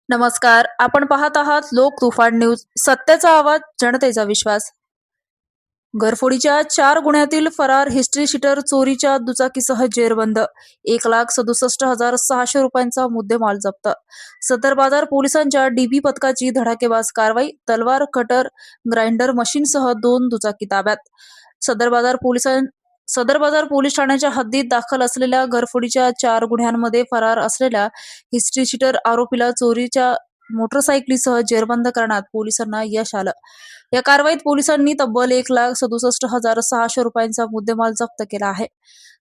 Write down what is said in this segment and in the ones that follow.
नमस्कार. आपण पाहत आहात लोक तुफान न्यूज. सत्याचा आवाज, जनतेचा विश्वास. घरफोडीच्या 4 गुन्ह्यातील फरार हिस्ट्री शीटर चोरीच्या दुचाकीसह जेरबंद. 1,67,600 रुपयांचा मुद्देमाल जप्त. सदर बाजार पोलिसांच्या डीबी पथकाची धडाकेबाज कारवाई. तलवार, कटर, ग्राइंडर मशीनसह 2 दुचाकी ताब्यात. सदर बाजार पोलिसां सदर बाजार पोलीस ठाण्याच्या हद्दीत दाखल असलेल्या घरफोडीच्या 4 गुन्ह्यांमध्ये फरार असलेल्या हिस्ट्री शीटर आरोपीला चोरीच्या मोटरसायकलीसह जेरबंद करण्यात पोलिसांना यश आलं. या कारवाईत पोलिसांनी तब्बल 1,67,600 रुपयांचा मुद्देमाल जप्त केला आहे.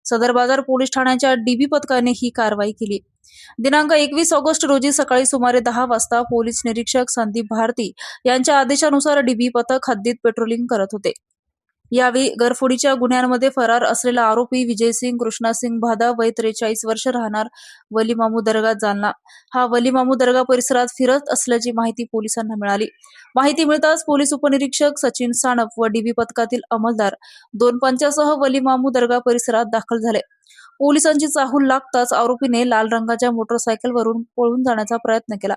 सदर बाजार पोलीस ठाण्याच्या डीबी पथकाने ही कारवाई केली. दिनांक 21 ऑगस्ट रोजी सकाळी सुमारे 10 वाजता पोलीस निरीक्षक संदीप भारती यांच्या आदेशानुसार डीबी पथक हद्दीत पेट्रोलिंग करत होते. यावेळी घरफोडीच्या गुन्ह्यांमध्ये फरार असलेला आरोपी विजयसिंग कृष्णासिंग भादा, वय 43 वर्ष, राहणार वली मामू दर्गा, जालना, हा वली मामू दर्गा परिसरात फिरत असल्याची माहिती पोलिसांना मिळाली. माहिती मिळताच पोलीस उपनिरीक्षक सचिन सानप व डीबी पथकातील अंमलदार 2 पंचासह वली मामू दर्गा परिसरात दाखल झाले. पोलिसांची चाहूल लागताच आरोपीने लाल रंगाच्या मोटरसायकलवरून पळून जाण्याचा प्रयत्न केला.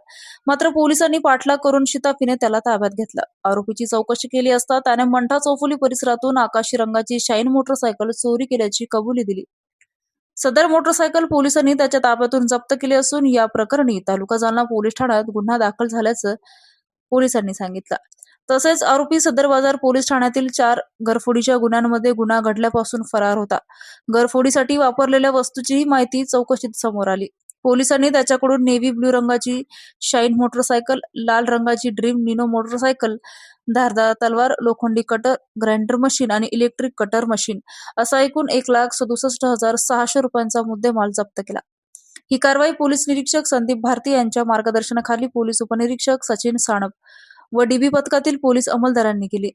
मात्र पोलिसांनी पाठलाग करून शिताफीने त्याला ताब्यात घेतलं. आरोपीची चौकशी केली असता त्याने मंठा चौफुली परिसरातून आकाशी रंगाची शाईन मोटरसायकल चोरी केल्याची कबुली दिली. सदर मोटरसायकल पोलिसांनी त्याच्या ताब्यातून जप्त केली असून या प्रकरणी तालुका जालना पोलीस ठाण्यात गुन्हा दाखल झाल्याचं पोलिसांनी सांगितलं. तसेच आरोपी सदर बाजार पोलीस ठाण्यातील 4 घरफोडीच्या गुन्ह्यांमध्ये गुन्हा घडल्यापासून फरार होता. घरफोडीसाठी वापरलेल्या वस्तूचीही माहिती चौकशीत समोर आली. पोलिसांनी त्याच्याकडून नेव्ही ब्ल्यू रंगाची शाईन मोटरसायकल, लाल रंगाची ड्रीम निनो मोटरसायकल, धारदार तलवार, लोखंडी कटर, ग्राइंडर मशीन आणि इलेक्ट्रिक कटर मशीन असा एकूण 1,67,600 रुपयांचा मुद्देमाल जप्त केला. ही कारवाई पोलीस निरीक्षक संदीप भारती यांच्या मार्गदर्शनाखाली पोलीस उपनिरीक्षक सचिन सानप व डीबी पथकातील पोलीस अंमलदारांनी केली.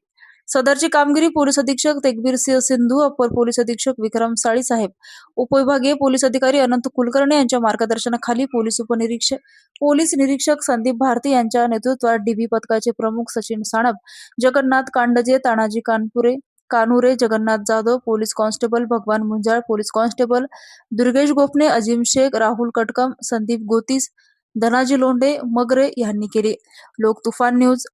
सदरची कामगिरी पोलीस अधीक्षक तेगबीर सिंह सिंधू, अप्पर पोलीस अधीक्षक विक्रम साळीसाहेब, उपविभागीय पोलीस अधिकारी अनंत कुलकर्णी यांच्या मार्गदर्शनाखाली पोलीस निरीक्षक संदीप भारती यांच्या नेतृत्वात डीबी पथकाचे प्रमुख सचिन सानप, जगन्नाथ कांडजे, तानाजी कानुरे, जगन्नाथ जाधव, पोलीस कॉन्स्टेबल भगवान मुंजाळ, पोलीस कॉन्स्टेबल दुर्गेश गोपने, अजिम शेख, राहुल कटकम, संदीप गोतीस, धनाजी लोंढे, मगरे यांनी केली. लोक तुफान न्यूज